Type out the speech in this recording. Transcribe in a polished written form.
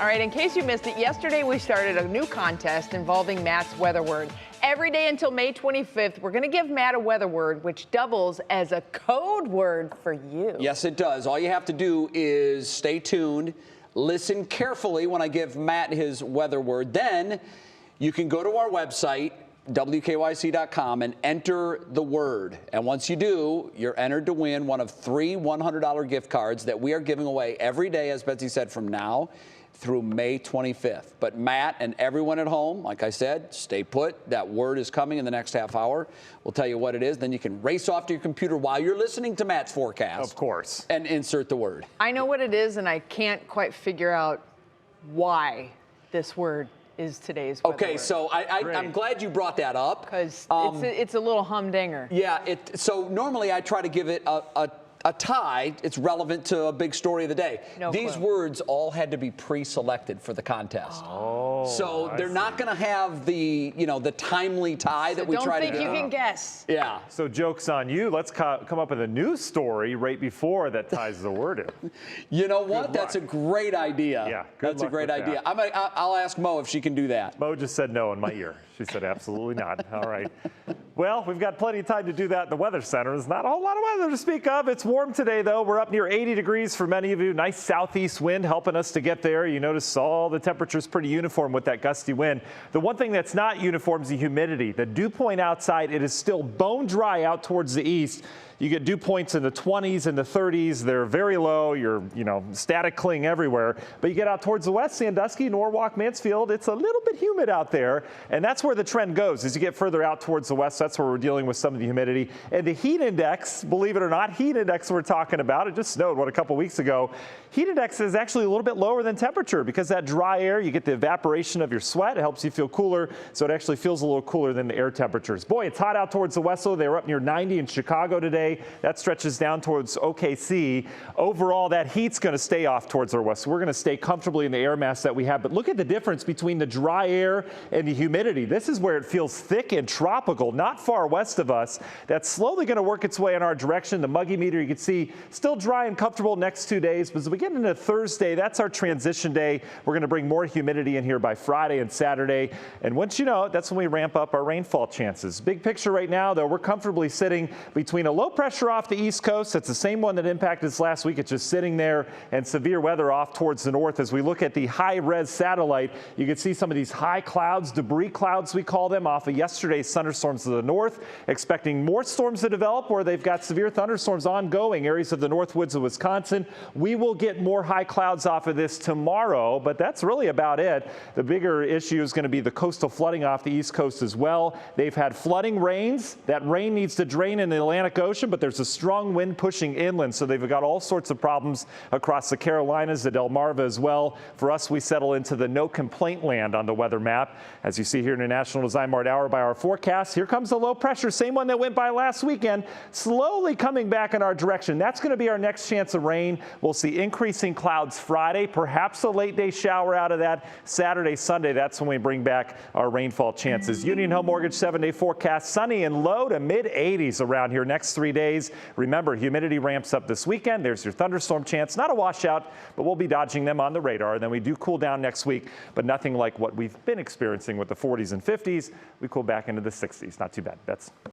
All right, in case you missed it, yesterday we started a new contest involving Matt's weather word. Every day until May 25th, we're going to give Matt a weather word, which doubles as a code word for you. Yes, it does. All you have to do is stay tuned, listen carefully when I give Matt his weather word. Then you can go to our website, WKYC.com, and enter the word. And once you do, you're entered to win one of 3 $100 gift cards that we are giving away every day, as Betsy said, from now through May 25th. But Matt and everyone at home, like I said, stay put. That word is coming in the next half hour. We'll tell you what it is. Then you can race off to your computer while you're listening to Matt's forecast. Of course. And insert the word. I know what it is, and I can't quite figure out why this word is today's weather Okay, word. so I'm glad you brought that up. Because it's a little humdinger. Yeah, so normally I try to give it a tie. It's relevant to a big story of the day. These words all had to be pre-selected for the contest. Oh, so they're not going to have the, the timely tie that we try to do. Don't think you can guess. Yeah. So joke's on you. Let's come up with a news story right before that ties the word in. You know what? That's a great idea. Yeah, that's a great idea. I'll ask Mo if she can do that. Mo just said no in my ear. She said absolutely not. All right. Well, we've got plenty of time to do that in the Weather Center. There's not a whole lot of weather to speak of. It's warm today, though. We're up near 80 degrees for many of you. Nice southeast wind helping us to get there. You notice all the temperatures pretty uniform with that gusty wind. The one thing that's not uniform is the humidity. The dew point outside, it is still bone dry out towards the east. You get dew points in the 20s and the 30s. They're very low. You're, static cling everywhere. But you get out towards the west, Sandusky, Norwalk, Mansfield, it's a little bit humid out there. And that's where the trend goes. As you get further out towards the west, that's where we're dealing with some of the humidity. And the heat index, believe it or not, heat index we're talking about, it just snowed, a couple weeks ago. Heat index is actually a little bit lower than temperature because that dry air, you get the evaporation of your sweat. It helps you feel cooler. So it actually feels a little cooler than the air temperatures. Boy, it's hot out towards the west, though. They were up near 90 in Chicago today. That stretches down towards OKC. Overall, that heat's going to stay off towards our west. So we're going to stay comfortably in the air mass that we have. But look at the difference between the dry air and the humidity. This is where it feels thick and tropical, not far west of us. That's slowly going to work its way in our direction. The muggy meter, you can see, still dry and comfortable next 2 days. But as we get into Thursday, that's our transition day. We're going to bring more humidity in here by Friday and Saturday. And once you know it, that's when we ramp up our rainfall chances. Big picture right now, though, we're comfortably sitting between a low pressure off the east coast. It's the same one that impacted us last week. It's just sitting there, and severe weather off towards the north. As we look at the high-res satellite, you can see some of these high clouds, debris clouds we call them, off of yesterday's thunderstorms to the north. Expecting more storms to develop where they've got severe thunderstorms ongoing, areas of the north woods of Wisconsin. We will get more high clouds off of this tomorrow, but that's really about it. The bigger issue is going to be the coastal flooding off the east coast as well. They've had flooding rains. That rain needs to drain in the Atlantic Ocean, but there's a strong wind pushing inland, so they've got all sorts of problems across the Carolinas, the Delmarva as well. For us, we settle into the no complaint land on the weather map. As you see here in the National Design Mart hour by our forecast, here comes the low pressure, same one that went by last weekend, slowly coming back in our direction. That's going to be our next chance of rain. We'll see increasing clouds Friday, perhaps a late day shower out of that. Saturday, Sunday, that's when we bring back our rainfall chances. Union Home Mortgage 7-day forecast, sunny and low to mid 80s around here next 3 days. Remember, humidity ramps up this weekend. There's your thunderstorm chance. Not a washout, but we'll be dodging them on the radar. Then we do cool down next week, but nothing like what we've been experiencing with the 40s and 50s. We cool back into the 60s. Not too bad. That's